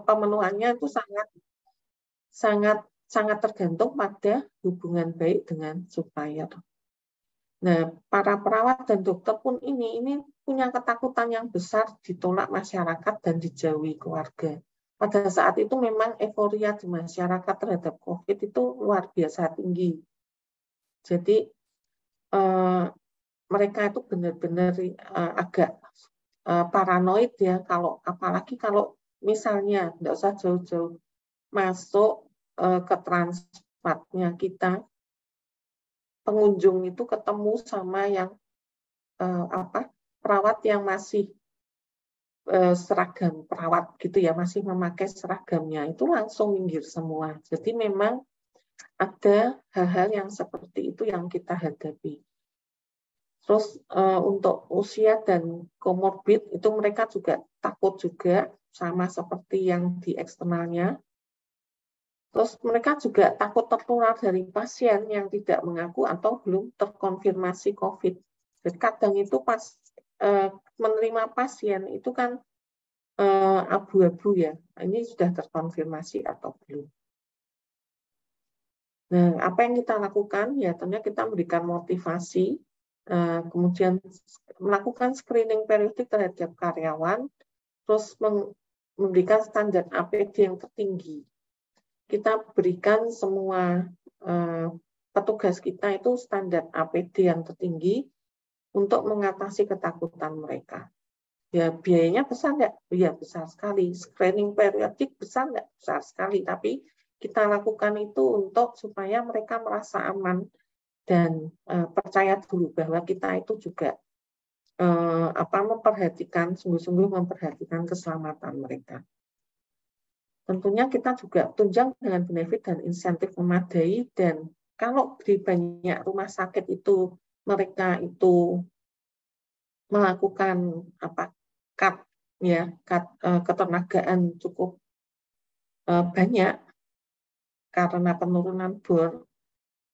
pemenuhannya itu sangat tergantung pada hubungan baik dengan supplier. Nah, para perawat dan dokter pun ini punya ketakutan yang besar ditolak masyarakat dan dijauhi keluarga. Pada saat itu memang euforia di masyarakat terhadap COVID itu luar biasa tinggi. Jadi mereka itu benar-benar agak paranoid ya, apalagi kalau misalnya tidak usah jauh-jauh masuk ke transmartnya kita, pengunjung itu ketemu sama yang perawat yang masih seragam perawat gitu ya, masih memakai seragamnya, itu langsung minggir semua. Jadi memang ada hal-hal yang seperti itu yang kita hadapi. Terus untuk usia dan komorbid itu mereka juga takut juga, sama seperti yang di eksternalnya. Terus mereka juga takut tertular dari pasien yang tidak mengaku atau belum terkonfirmasi COVID. Jadi kadang itu pas menerima pasien itu kan abu-abu ya, ini sudah terkonfirmasi atau belum. Nah, apa yang kita lakukan? Ya tentunya kita memberikan motivasi, kemudian melakukan screening periodik terhadap karyawan, terus memberikan standar APD yang tertinggi. Kita berikan semua petugas kita itu standar APD yang tertinggi untuk mengatasi ketakutan mereka. Ya biayanya besar nggak? Ya besar sekali. Screening periodik besar nggak? Besar sekali. Tapi kita lakukan itu untuk supaya mereka merasa aman dan percaya dulu bahwa kita itu juga memperhatikan, sungguh-sungguh memperhatikan keselamatan mereka. Tentunya kita juga tunjang dengan benefit dan insentif memadai, dan kalau di banyak rumah sakit itu mereka itu melakukan ketenagaan cukup banyak karena penurunan bor,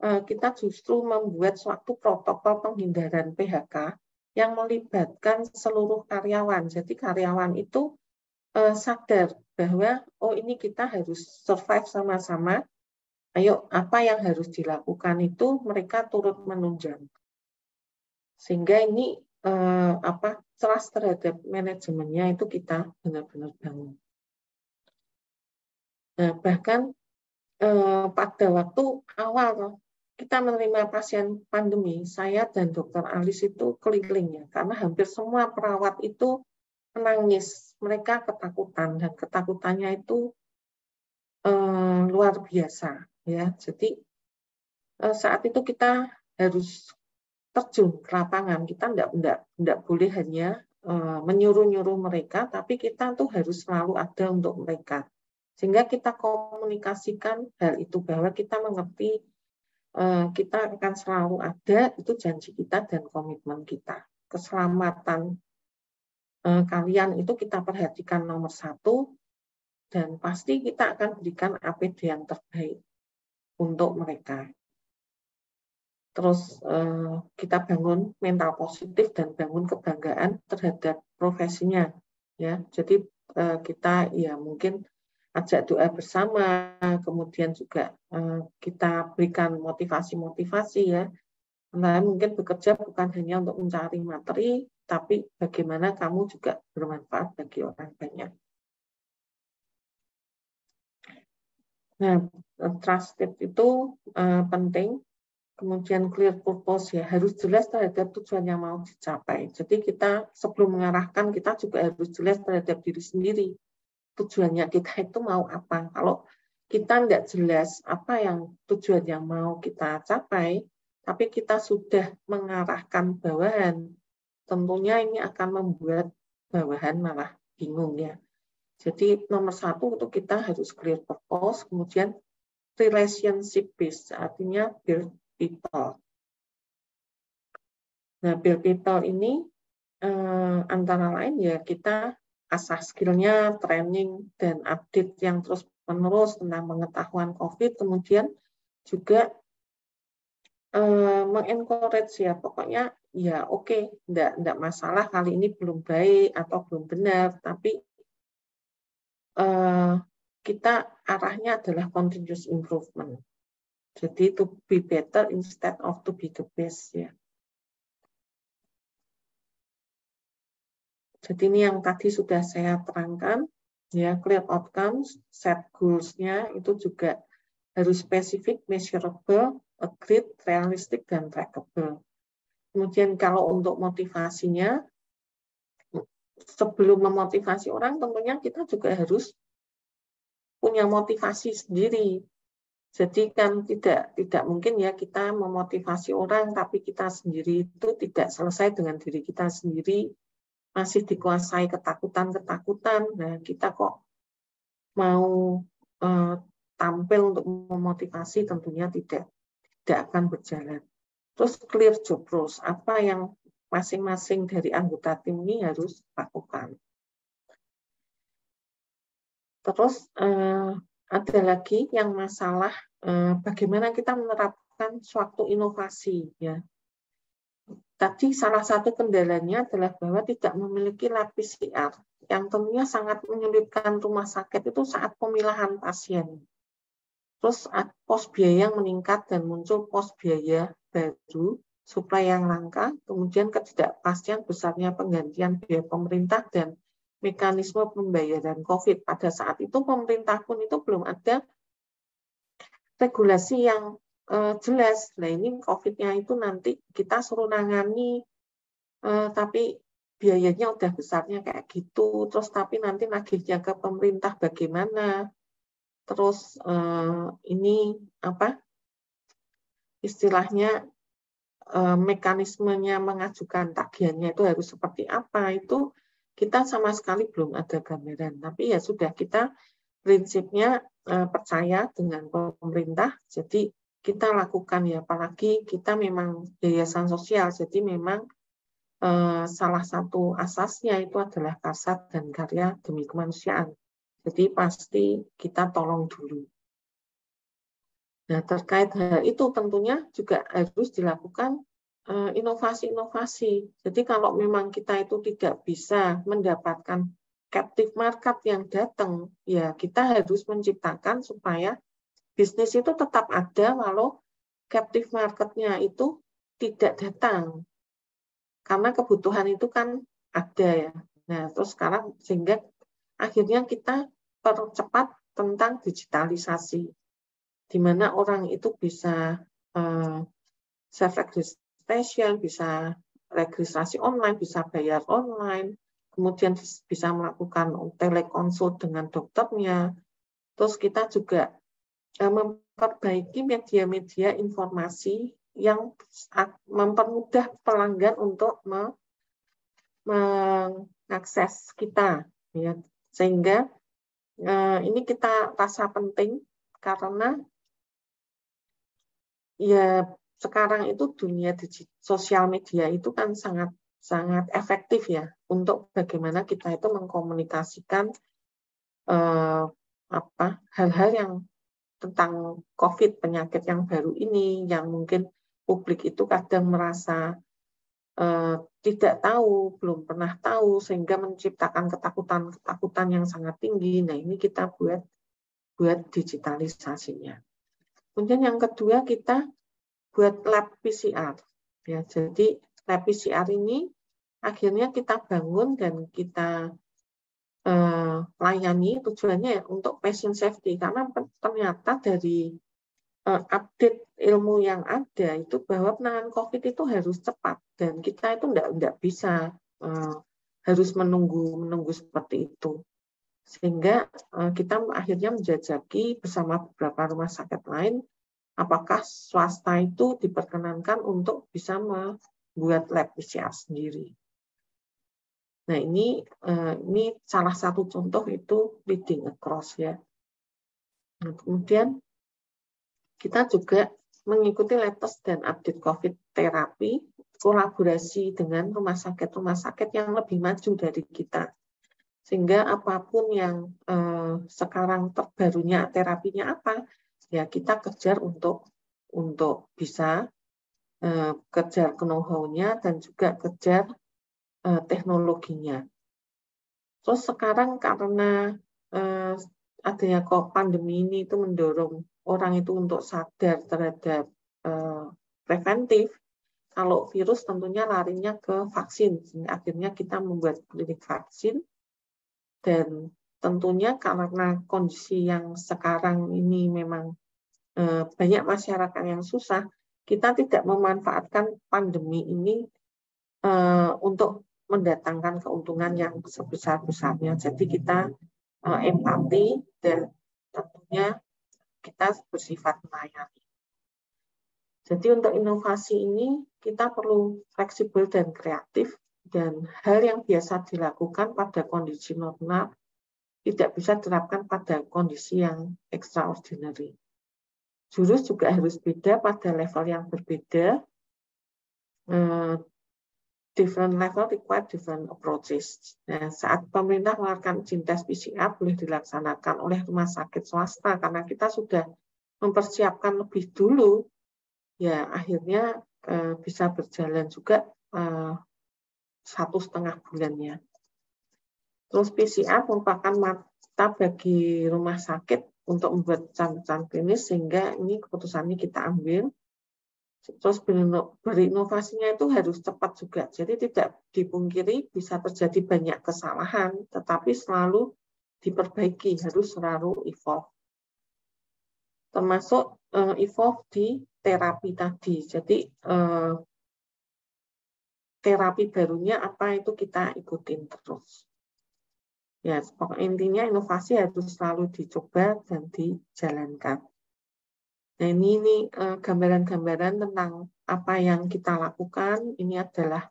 kita justru membuat suatu protokol penghindaran PHK yang melibatkan seluruh karyawan. Jadi karyawan itu sadar bahwa ini kita harus survive sama-sama. Ayo, apa yang harus dilakukan itu mereka turut menunjang. Sehingga ini trust terhadap manajemennya itu kita benar-benar bangun. Nah, bahkan pada waktu awal kita menerima pasien pandemi, saya dan Dr. Alis itu keliling ya, karena hampir semua perawat itu menangis, mereka ketakutan, dan ketakutannya itu luar biasa ya. Jadi saat itu kita harus terjun ke lapangan, kita tidak boleh hanya menyuruh-nyuruh mereka, tapi kita tuh harus selalu ada untuk mereka, sehingga kita komunikasikan hal itu bahwa kita mengerti kita akan selalu ada, itu janji kita dan komitmen kita. Keselamatan kalian itu kita perhatikan nomor 1, dan pasti kita akan berikan APD yang terbaik untuk mereka. Terus kita bangun mental positif dan bangun kebanggaan terhadap profesinya, ya. Jadi kita ya mungkin ajak doa bersama, kemudian juga kita berikan motivasi-motivasi ya. Nah, mungkin bekerja bukan hanya untuk mencari materi, tapi bagaimana kamu juga bermanfaat bagi orang banyak. Nah, trusted itu penting. Kemudian clear purpose ya, harus jelas terhadap tujuan yang mau dicapai. Jadi kita sebelum mengarahkan, kita juga harus jelas terhadap diri sendiri. Tujuannya kita itu mau apa. Kalau kita tidak jelas apa yang tujuan yang mau kita capai, tapi kita sudah mengarahkan bawahan, tentunya ini akan membuat bawahan malah bingung ya. Jadi nomor 1 untuk kita harus clear purpose, kemudian relationship based, artinya build people. Nah, build people ini antara lain ya kita asah skillnya, training dan update yang terus-menerus tentang pengetahuan COVID, kemudian juga mengencourage ya, pokoknya ya oke, enggak masalah kali ini belum baik atau belum benar, tapi kita arahnya adalah continuous improvement. Jadi to be better instead of to be the best ya. Jadi ini yang tadi sudah saya terangkan ya, clear outcomes, set goals-nya itu juga harus spesifik, measurable, agreed, realistic, dan trackable. Kemudian kalau untuk motivasinya, sebelum memotivasi orang tentunya kita juga harus punya motivasi sendiri. Jadi kan tidak mungkin ya kita memotivasi orang tapi kita sendiri itu tidak selesai dengan diri kita sendiri, masih dikuasai ketakutan-ketakutan. Nah, kita kok mau tampil untuk memotivasi tentunya tidak akan berjalan. Terus clear job roles, apa yang masing-masing dari anggota tim ini harus lakukan. Terus ada lagi yang masalah bagaimana kita menerapkan suatu inovasi ya. Tadi salah satu kendalanya adalah bahwa tidak memiliki lab PCR yang tentunya sangat menyulitkan rumah sakit itu saat pemilahan pasien. Terus pos biaya yang meningkat dan muncul pos biaya baru, suplai yang langka, kemudian ketidakpastian besarnya penggantian biaya pemerintah dan mekanisme pembayaran COVID. Pada saat itu pemerintah pun itu belum ada regulasi yang jelas. Nah ini COVID-nya itu nanti kita suruh nangani, tapi biayanya udah besarnya kayak gitu. Terus tapi nanti nagihnya ke pemerintah bagaimana? Terus ini apa? Istilahnya mekanismenya mengajukan tagihannya itu harus seperti apa? Itu kita sama sekali belum ada gambaran. Tapi ya sudah, kita prinsipnya percaya dengan pemerintah, jadi kita lakukan ya, apalagi kita memang yayasan sosial, jadi memang salah satu asasnya itu adalah kasat dan karya demi kemanusiaan. Jadi pasti kita tolong dulu. Nah, terkait hal itu tentunya juga harus dilakukan inovasi-inovasi. Jadi kalau memang kita itu tidak bisa mendapatkan captive market yang datang, ya kita harus menciptakan supaya bisnis itu tetap ada walau captive market-nya itu tidak datang. Karena kebutuhan itu kan ada ya. Nah, terus sekarang sehingga akhirnya kita percepat tentang digitalisasi, di mana orang itu bisa self-registration, bisa registrasi online, bisa bayar online, kemudian bisa melakukan teleconsult dengan dokternya. Terus kita juga memperbaiki media-media informasi yang mempermudah pelanggan untuk mengakses kita, ya. Sehingga ini kita rasa penting karena ya sekarang itu dunia sosial media itu kan sangat efektif ya untuk bagaimana kita itu mengkomunikasikan hal-hal yang tentang COVID, penyakit yang baru ini, yang mungkin publik itu kadang merasa tidak tahu, belum pernah tahu, sehingga menciptakan ketakutan yang sangat tinggi. Nah, ini kita buat digitalisasinya. Kemudian yang kedua, kita buat lab PCR. Ya, jadi lab PCR ini akhirnya kita bangun dan kita layani, tujuannya untuk patient safety, karena ternyata dari update ilmu yang ada itu bahwa penanganan COVID itu harus cepat dan kita itu enggak bisa harus menunggu seperti itu, sehingga kita akhirnya menjajaki bersama beberapa rumah sakit lain apakah swasta itu diperkenankan untuk bisa membuat lab PCR sendiri. Nah ini salah satu contoh itu leading across ya. Nah, kemudian kita juga mengikuti latest dan update COVID terapi, kolaborasi dengan rumah sakit yang lebih maju dari kita. Sehingga apapun yang sekarang terbarunya terapinya apa, ya kita kejar untuk bisa kejar know-how-nya dan juga kejar teknologinya. Terus sekarang karena adanya pandemi ini itu mendorong orang itu untuk sadar terhadap preventif. Kalau virus tentunya larinya ke vaksin. Akhirnya kita membuat klinik vaksin. Dan tentunya karena kondisi yang sekarang ini memang banyak masyarakat yang susah, kita tidak memanfaatkan pandemi ini untuk mendatangkan keuntungan yang sebesar-besarnya. Jadi kita empati dan tentunya kita bersifat melayani. Jadi untuk inovasi ini kita perlu fleksibel dan kreatif, dan hal yang biasa dilakukan pada kondisi normal tidak bisa diterapkan pada kondisi yang extraordinary. Jurus juga harus beda pada level yang berbeda. Different level require different approaches. Nah, saat pemerintah mengeluarkan izin tes PCR boleh dilaksanakan oleh rumah sakit swasta karena kita sudah mempersiapkan lebih dulu, ya akhirnya bisa berjalan juga 1,5 bulannya. Terus PCR merupakan mata bagi rumah sakit untuk membuat catatan klinis, sehingga ini keputusannya kita ambil. Terus berinovasinya itu harus cepat juga. Jadi tidak dipungkiri bisa terjadi banyak kesalahan, tetapi selalu diperbaiki, harus selalu evolve. Termasuk evolve di terapi tadi. Jadi terapi barunya apa itu kita ikutin terus. Ya, intinya inovasi harus selalu dicoba dan dijalankan. Nah, ini gambaran-gambaran tentang apa yang kita lakukan. Ini adalah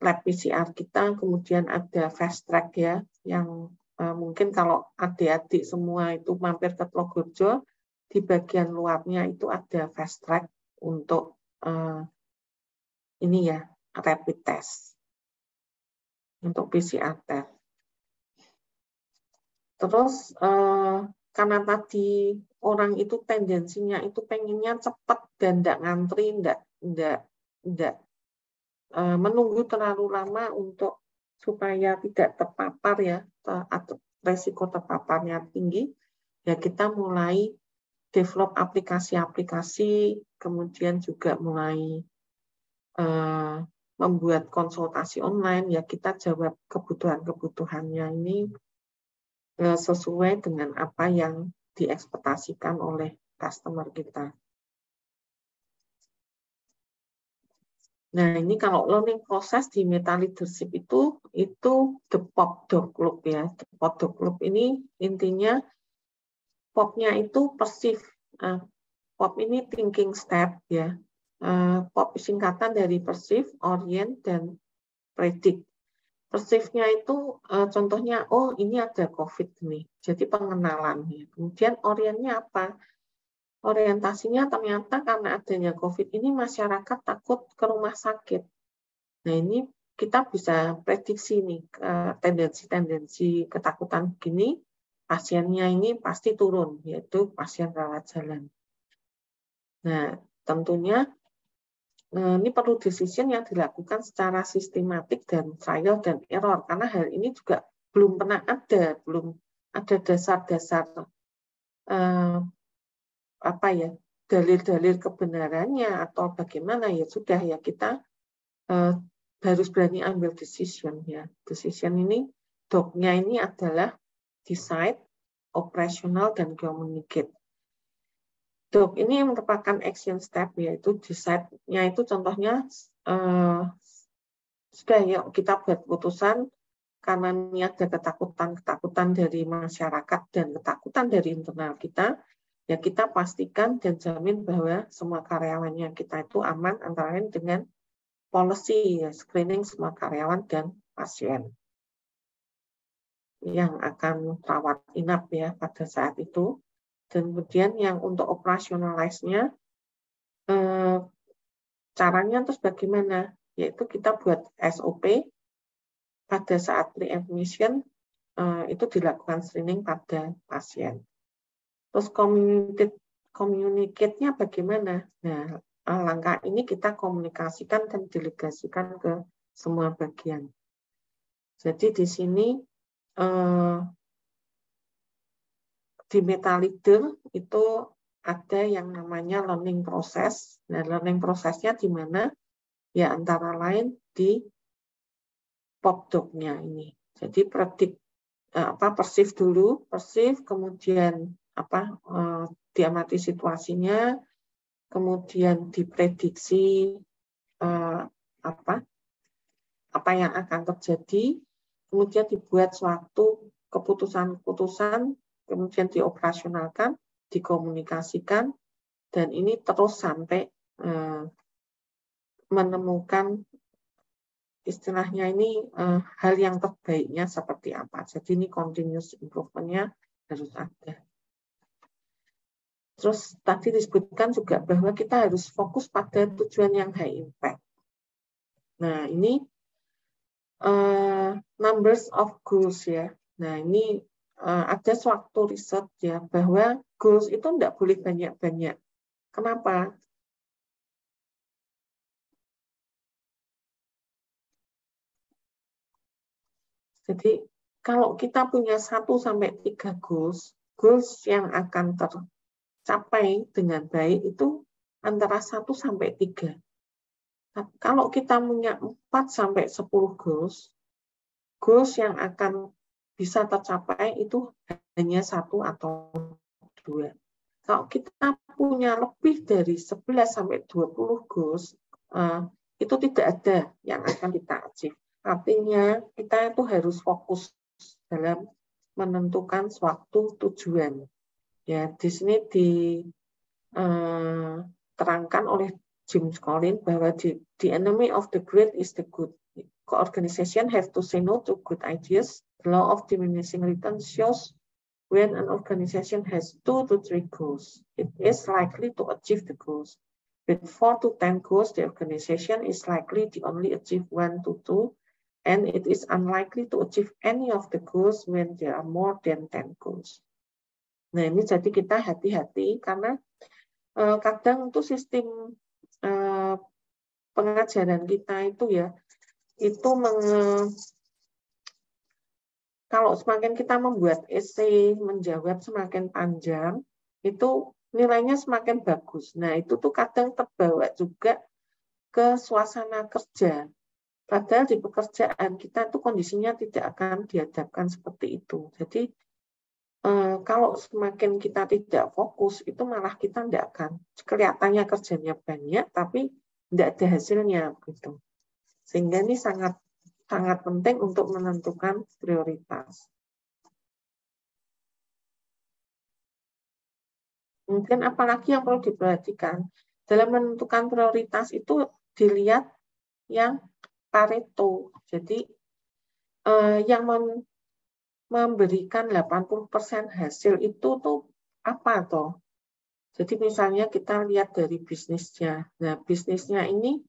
lab PCR kita, kemudian ada fast track ya, yang mungkin kalau adik-adik semua itu mampir ke Tlogorjo, di bagian luarnya itu ada fast track untuk ini ya, rapid test, untuk PCR test. Terus karena tadi orang itu tendensinya itu pengennya cepat dan tidak ngantri, tidak menunggu terlalu lama untuk supaya tidak terpapar ya, atau resiko terpaparnya tinggi, ya kita mulai develop aplikasi-aplikasi, kemudian juga mulai membuat konsultasi online, ya kita jawab kebutuhan-kebutuhannya ini sesuai dengan apa yang diekspektasikan oleh customer kita. Nah, ini kalau learning process di Meta Leadership itu the POP Doc Loop ya. The POP Doc Loop ini intinya POP-nya itu perceive. POP ini thinking step ya. POP singkatan dari perceive, orient, dan predict. Perceive-nya itu contohnya, oh ini ada COVID nih, jadi pengenalan. Kemudian orient-nya apa? Orientasinya ternyata karena adanya COVID ini masyarakat takut ke rumah sakit. Nah ini kita bisa prediksi nih tendensi-tendensi ketakutan begini, pasiennya ini pasti turun, yaitu pasien rawat jalan. Nah tentunya ini perlu decision yang dilakukan secara sistematik dan trial dan error, karena hal ini juga belum pernah ada, belum ada dasar-dasar dalil-dalil kebenarannya atau bagaimana, ya sudah ya kita harus berani ambil decision ya. Decision ini doc-nya ini adalah decide, operational, dan communicate. Doc ini merupakan action step, yaitu decide-nya itu contohnya sudah ya kita buat putusan karena ini ada ketakutan dari masyarakat dan ketakutan dari internal kita. Ya kita pastikan dan jamin bahwa semua karyawannya kita itu aman, antara lain dengan policy ya, screening semua karyawan dan pasien yang akan rawat inap ya pada saat itu. Dan kemudian yang untuk operationalize-nya caranya terus bagaimana? Yaitu kita buat SOP pada saat pre-admission itu dilakukan screening pada pasien. Terus communicate-nya bagaimana? Nah, langkah ini kita komunikasikan dan delegasikan ke semua bagian. Jadi di sini di Metaleader itu ada yang namanya learning process. Nah, learning process-nya di mana? Ya antara lain di POPDOC-nya ini. Jadi perceive dulu, kemudian diamati situasinya, kemudian diprediksi apa yang akan terjadi, kemudian dibuat suatu keputusan-keputusan, kemudian dioperasionalkan, dikomunikasikan, dan ini terus sampai menemukan istilahnya ini hal yang terbaiknya seperti apa. Jadi ini continuous improvement-nya harus ada. Terus tadi disebutkan juga bahwa kita harus fokus pada tujuan yang high impact. Nah, ini numbers of goals ya. Nah, ini ada suatu riset ya bahwa goals itu tidak boleh banyak-banyak. Kenapa? Jadi kalau kita punya 1-3 goals yang akan tercapai dengan baik itu antara 1-3. Nah, kalau kita punya 4-10 goals yang akan bisa tercapai itu hanya 1 atau 2. Kalau kita punya lebih dari 11-20 goals, itu tidak ada yang akan kita achieve. Artinya kita itu harus fokus dalam menentukan suatu tujuan. Ya, di sini diterangkan oleh James Collins bahwa the enemy of the great is the good. Organization have to say no to good ideas. The law of diminishing returns shows when an organization has 2-3 goals, it is likely to achieve the goals. With 4-10 goals, the organization is likely to only achieve 1-2, and it is unlikely to achieve any of the goals when there are more than 10 goals. Nah, ini jadi kita hati-hati karena kadang itu sistem pengajaran kita itu ya, itu kalau semakin kita membuat esai, menjawab semakin panjang, itu nilainya semakin bagus. Nah, itu tuh kadang terbawa juga ke suasana kerja. Padahal di pekerjaan kita tuh kondisinya tidak akan dihadapkan seperti itu. Jadi, kalau semakin kita tidak fokus, itu malah kita tidak akan. Kelihatannya kerjanya banyak, tapi tidak ada hasilnya. Gitu. Sehingga ini sangat penting untuk menentukan prioritas. Kemudian apalagi yang perlu diperhatikan dalam menentukan prioritas itu dilihat yang Pareto. Jadi yang memberikan 80% hasil itu tuh apa toh? Jadi misalnya kita lihat dari bisnisnya. Nah, bisnisnya ini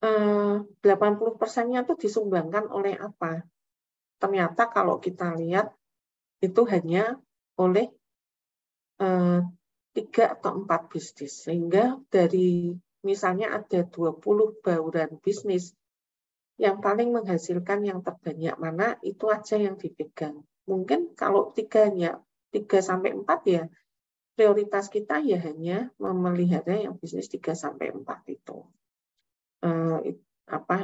80%-nya itu disumbangkan oleh apa? Ternyata kalau kita lihat itu hanya oleh 3 atau 4 bisnis. Sehingga dari misalnya ada 20 bauran bisnis, yang paling menghasilkan yang terbanyak mana, itu aja yang dipegang. Mungkin kalau 3-4 ya, prioritas kita ya hanya memelihara yang bisnis 3-4 itu.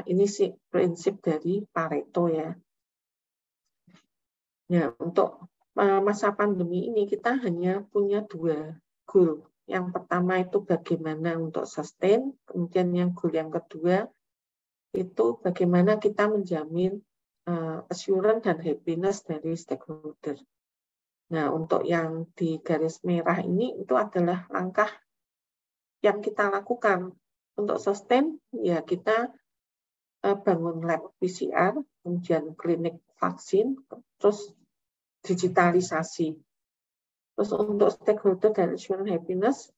Ini sih prinsip dari Pareto ya. Ya, untuk masa pandemi ini kita hanya punya 2 goal. Yang pertama itu bagaimana untuk sustain, kemudian yang goal yang kedua itu bagaimana kita menjamin assurance dan happiness dari stakeholder. Nah, untuk yang di garis merah ini itu adalah langkah yang kita lakukan. Untuk sustain, ya kita bangun lab PCR, kemudian klinik vaksin, terus digitalisasi. Terus untuk stakeholder dan assurance happiness,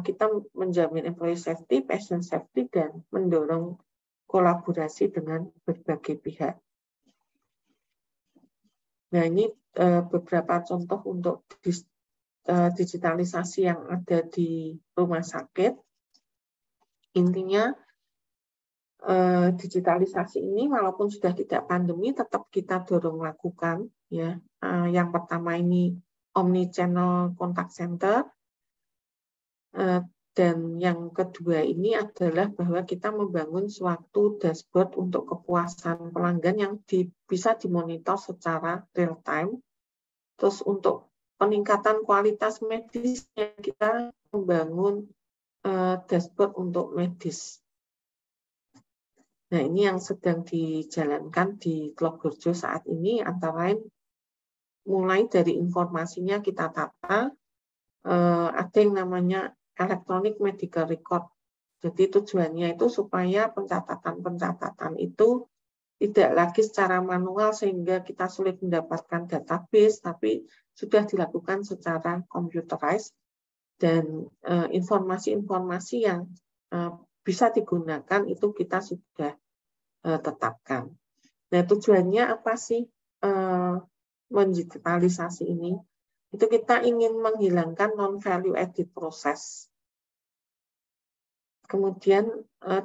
kita menjamin employee safety, patient safety, dan mendorong kolaborasi dengan berbagai pihak. Nah, ini beberapa contoh untuk digitalisasi yang ada di rumah sakit. Intinya, digitalisasi ini walaupun sudah tidak pandemi, tetap kita dorong lakukan. ya. Yang pertama ini omni-channel contact center, dan yang kedua ini adalah bahwa kita membangun suatu dashboard untuk kepuasan pelanggan yang bisa dimonitor secara real time. Terus untuk peningkatan kualitas medisnya, kita membangun dashboard untuk medis. Nah, ini yang sedang dijalankan di Tlogorjo saat ini, antara lain mulai dari informasinya kita tata, ada yang namanya electronic medical record. Jadi tujuannya itu supaya pencatatan-pencatatan itu tidak lagi secara manual sehingga kita sulit mendapatkan database, tapi sudah dilakukan secara computerized, dan informasi-informasi yang bisa digunakan itu kita sudah tetapkan. Nah, tujuannya apa sih mendigitalisasi ini? Itu kita ingin menghilangkan non-value added proses. Kemudian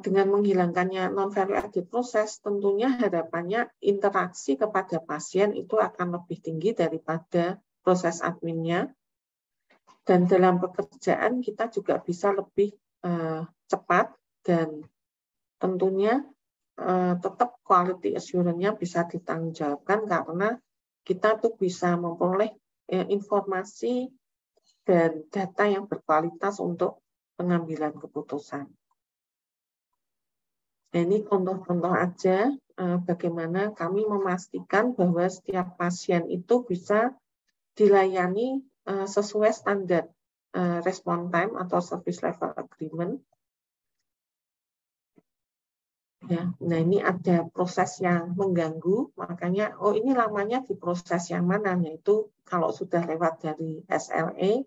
dengan menghilangkannya non-value added proses, tentunya harapannya interaksi kepada pasien itu akan lebih tinggi daripada proses adminnya. Dan dalam pekerjaan kita juga bisa lebih cepat, dan tentunya tetap quality assurance-nya bisa ditanggungjawabkan karena kita tuh bisa memperoleh informasi dan data yang berkualitas untuk pengambilan keputusan. Nah, ini contoh-contoh aja bagaimana kami memastikan bahwa setiap pasien itu bisa dilayani sesuai standar response time atau service level agreement. Ya, nah ini ada proses yang mengganggu, makanya ini lamanya di proses yang mana, yaitu kalau sudah lewat dari SLA,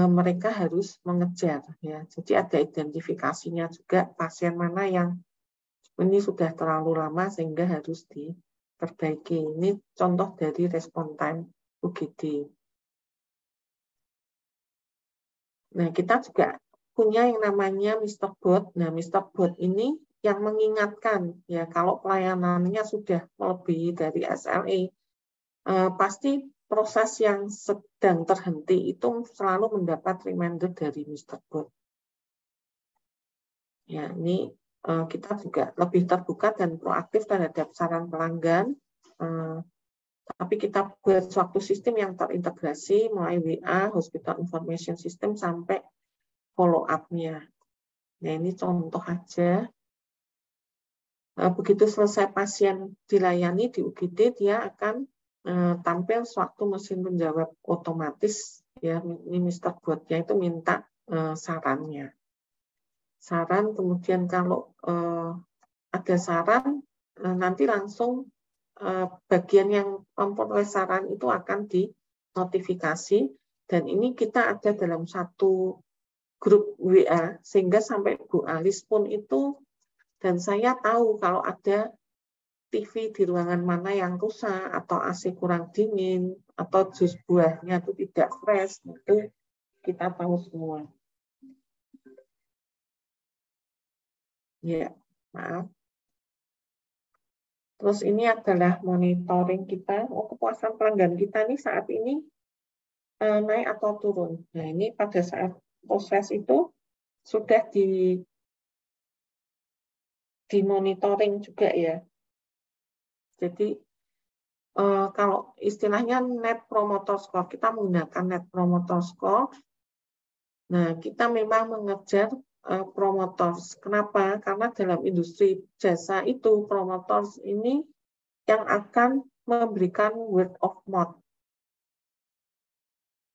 mereka harus mengejar, ya. Jadi ada identifikasinya juga pasien mana yang ini sudah terlalu lama sehingga harus diperbaiki. Ini contoh dari response time UGD. Nah, kita juga punya yang namanya Mr. Bot. Nah, Mr. Bot ini yang mengingatkan, ya, kalau pelayanannya sudah melebihi dari SLA, pasti proses yang sedang terhenti itu selalu mendapat reminder dari Mr. Bot. Ya, ini kita juga lebih terbuka dan proaktif terhadap saran pelanggan, tapi kita buat suatu sistem yang terintegrasi mulai WA, Hospital Information System, sampai follow up-nya. Nah, ini contoh aja. Begitu selesai pasien dilayani di UGD, dia akan tampil suatu mesin penjawab otomatis, ya, ini Mr. Bot-nya itu minta sarannya. Saran, kemudian kalau ada saran, nanti langsung bagian yang memperoleh saran itu akan dinotifikasi, dan ini kita ada dalam satu grup WA, sehingga sampai Bu Alis pun itu, dan saya tahu kalau ada TV di ruangan mana yang rusak, atau AC kurang dingin, atau jus buahnya itu tidak fresh, itu kita tahu semua. Ya, maaf. Terus ini adalah monitoring kita. Kepuasan pelanggan kita nih saat ini naik atau turun. Nah, ini pada saat proses itu sudah dimonitoring juga, ya. Jadi kalau istilahnya Net Promoter Score, kita menggunakan Net Promoter Score. Nah, kita memang mengejar promoters. Kenapa? Karena dalam industri jasa itu promoters ini yang akan memberikan word of mouth.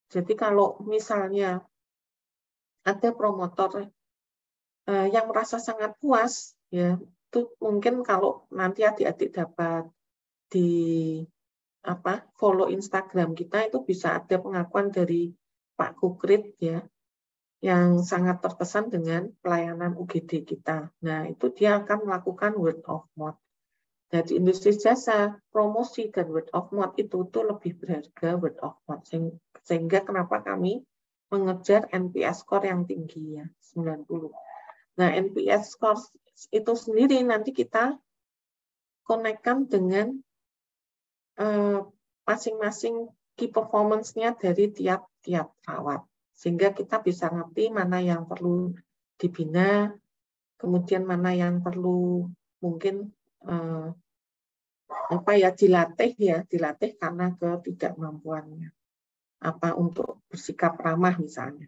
Jadi kalau misalnya ada promotor yang merasa sangat puas, ya, itu mungkin kalau nanti adik-adik dapat di follow Instagram kita, itu bisa ada pengakuan dari Pak Kukrit, ya, yang sangat terkesan dengan pelayanan UGD kita. Nah, itu dia akan melakukan word of mouth. Nah, di industri jasa, promosi dan word of mouth itu tuh lebih berharga, word of mouth. Sehingga kenapa kami mengejar NPS score yang tinggi, ya, 90. Nah, NPS score itu sendiri nanti kita konekkan dengan masing-masing key performance-nya dari tiap-tiap perawat. Sehingga kita bisa ngerti mana yang perlu dibina, kemudian mana yang perlu mungkin dilatih karena ketidakmampuannya. Apa untuk bersikap ramah misalnya.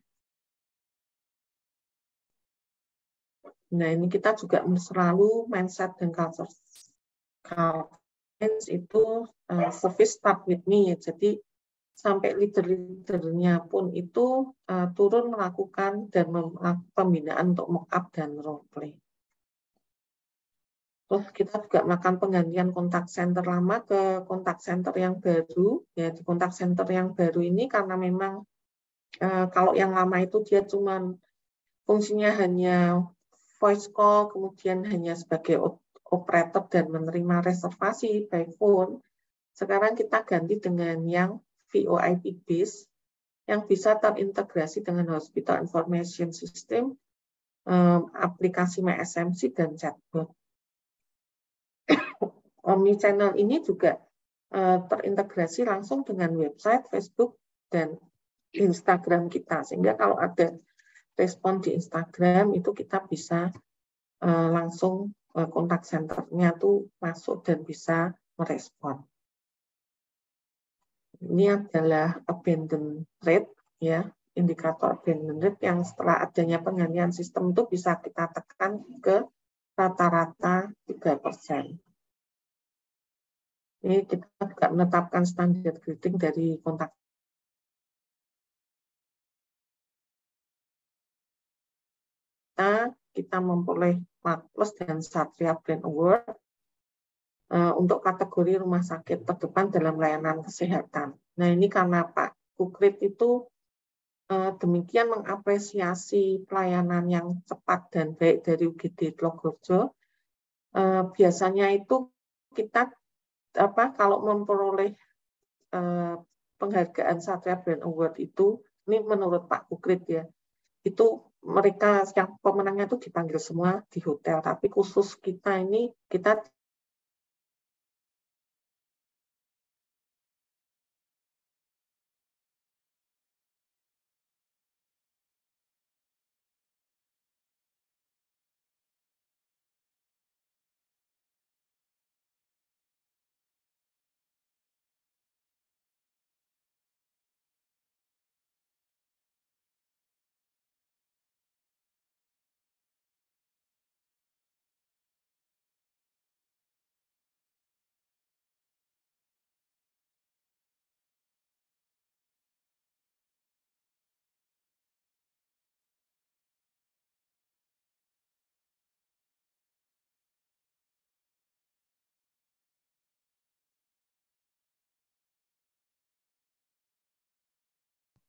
Nah, ini kita juga selalu mindset dan culture itu service start with me. Jadi sampai leader-leadernya pun itu turun melakukan dan pembinaan untuk mock up dan role play. Terus kita juga melakukan penggantian kontak center lama ke kontak center yang baru. Ya, di kontak center yang baru ini karena memang kalau yang lama itu dia cuma fungsinya hanya voice call, kemudian hanya sebagai operator dan menerima reservasi by phone. Sekarang kita ganti dengan yang VoIP base yang bisa terintegrasi dengan Hospital Information System, aplikasi MySMC dan chatbot. Omnichannel ini juga terintegrasi langsung dengan website, Facebook, dan Instagram kita. Sehingga kalau ada respon di Instagram itu kita bisa langsung kontak centernya tuh masuk dan bisa merespon. Ini adalah abandon rate, ya, indikator abandon rate yang setelah adanya penggantian sistem itu bisa kita tekan ke rata-rata 3%. Ini kita juga menetapkan standar grading dari kontak. Kita memperoleh Plus dan Satria Brand Award untuk kategori rumah sakit terdepan dalam layanan kesehatan. Nah, ini karena Pak Kukrit itu demikian mengapresiasi pelayanan yang cepat dan baik dari UGD Tlogorjo. Biasanya itu kita kalau memperoleh penghargaan Satria Brand Award itu, ini menurut Pak Kukrit ya, itu mereka yang pemenangnya itu dipanggil semua di hotel, tapi khusus kita ini kita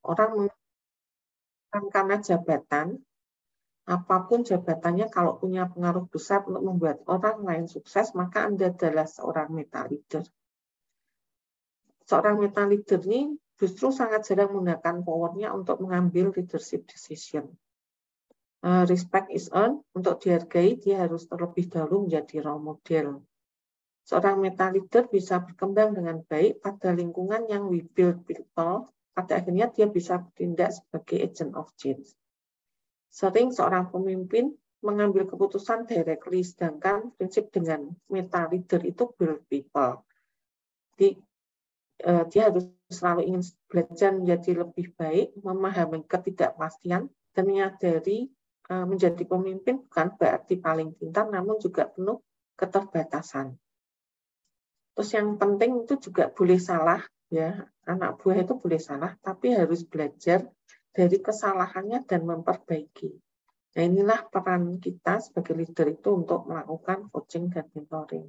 orang karena jabatan, apapun jabatannya kalau punya pengaruh besar untuk membuat orang lain sukses, maka Anda adalah seorang meta leader. Seorang meta leader ini justru sangat jarang menggunakan powernya untuk mengambil leadership decision. Respect is earned, untuk dihargai dia harus terlebih dahulu menjadi role model. Seorang meta leader bisa berkembang dengan baik pada lingkungan yang we build people. Pada akhirnya dia bisa bertindak sebagai agent of change. Sering seorang pemimpin mengambil keputusan directly, sedangkan prinsip dengan meta leader itu build people. Jadi, dia harus selalu ingin belajar menjadi lebih baik, memahami ketidakpastian, dan menyadari menjadi pemimpin bukan berarti paling pintar, namun juga penuh keterbatasan. Terus yang penting itu juga boleh salah, ya, anak buah itu boleh salah, tapi harus belajar dari kesalahannya dan memperbaiki. Nah, inilah peran kita sebagai leader itu untuk melakukan coaching dan mentoring.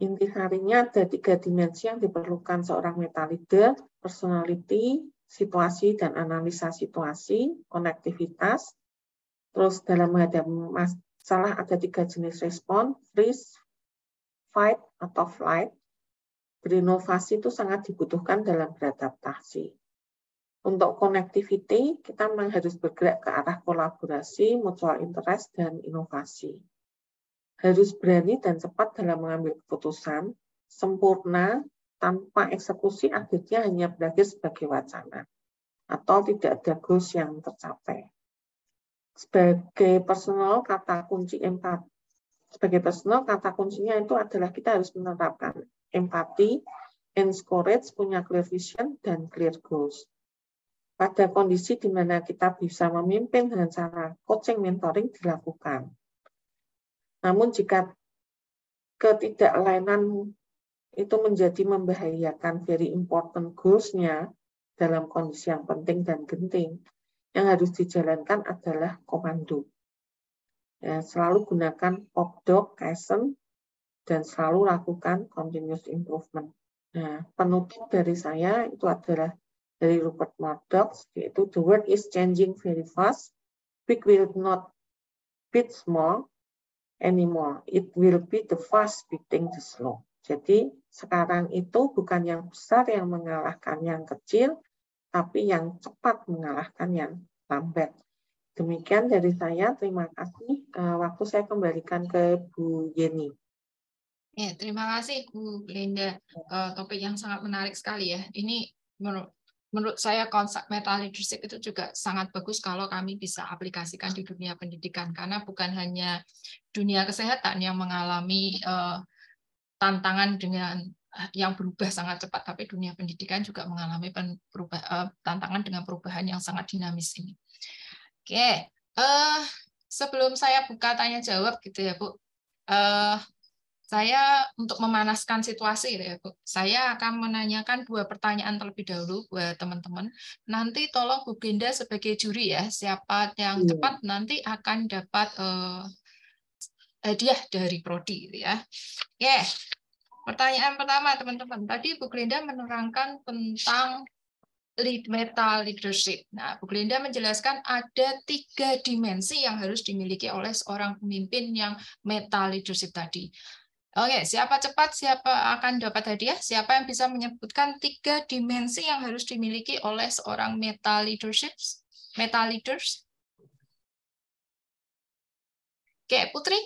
Intisarinya ada 3 dimensi yang diperlukan seorang meta leader: personality, situasi dan analisa situasi, konektivitas. Terus dalam menghadapi masalah ada 3 jenis respon: freeze, fight atau flight. Berinovasi itu sangat dibutuhkan dalam beradaptasi. Untuk connectivity, kita memang harus bergerak ke arah kolaborasi, mutual interest, dan inovasi. Harus berani dan cepat dalam mengambil keputusan, sempurna tanpa eksekusi akhirnya hanya berakhir sebagai wacana atau tidak ada goals yang tercapai. Sebagai personal, kata kunci empati. Sebagai personal, kata kuncinya itu adalah kita harus menerapkan empati, encourage, punya clear vision, dan clear goals. Pada kondisi di mana kita bisa memimpin dengan cara coaching mentoring dilakukan. Namun jika ketidaklainan itu menjadi membahayakan very important goals-nya dalam kondisi yang penting dan genting, yang harus dijalankan adalah komando. Ya, selalu gunakan POPDOC, Kaizen, dan selalu lakukan continuous improvement. Nah, penutup dari saya itu adalah dari Rupert Murdoch, yaitu the world is changing very fast. Big will not beat small anymore. It will be the fast beating the slow. Jadi sekarang itu bukan yang besar yang mengalahkan yang kecil, tapi yang cepat mengalahkan yang lambat. Demikian dari saya. Terima kasih. Waktu saya kembalikan ke Bu Yeni. Ya, terima kasih Bu Linda. Topik yang sangat menarik sekali ya. Ini menurut saya konsep meta leadership itu juga sangat bagus kalau kami bisa aplikasikan di dunia pendidikan, karena bukan hanya dunia kesehatan yang mengalami tantangan dengan yang berubah sangat cepat, tapi dunia pendidikan juga mengalami tantangan dengan perubahan yang sangat dinamis ini. Oke, sebelum saya buka tanya jawab gitu ya Bu, saya untuk memanaskan situasi ya Bu, saya akan menanyakan 2 pertanyaan terlebih dahulu buat teman-teman. Nanti tolong Bu Genda sebagai juri ya, siapa yang cepat nanti akan dapat hadiah dari Prodi gitu ya. Oke, pertanyaan pertama teman-teman. Tadi Bu Genda menerangkan tentang meta leadership. Nah, Bu Glinda menjelaskan ada 3 dimensi yang harus dimiliki oleh seorang pemimpin yang meta leadership tadi. Oke, siapa cepat, siapa akan dapat hadiah? Siapa yang bisa menyebutkan 3 dimensi yang harus dimiliki oleh seorang meta leaders? Oke, Putri.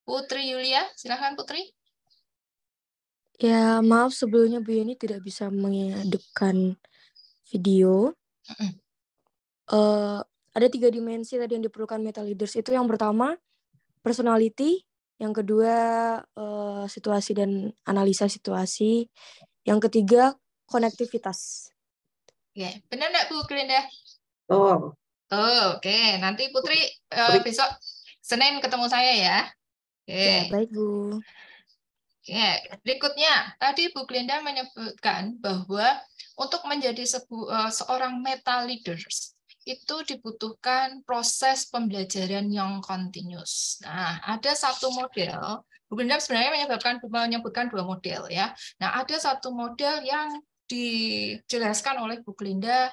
Putri Yulia, silakan Putri. Ya, maaf sebelumnya Bu Yeni tidak bisa menghidupkan video. Ada 3 dimensi tadi yang diperlukan meta leaders itu. Yang pertama, personality. Yang kedua, situasi dan analisa situasi. Yang ketiga, konektivitas. Oke, benar nggak Bu Glinda? Oh. Oke. Nanti Putri besok Senin ketemu saya ya. Oke. Ya, baik Bu. Ya, berikutnya, tadi Bu Glinda menyebutkan bahwa untuk menjadi seorang meta leaders itu dibutuhkan proses pembelajaran yang continuous. Nah, ada satu model, Bu Glinda sebenarnya menyebutkan 2 model ya. Nah, ada satu model yang dijelaskan oleh Bu Glinda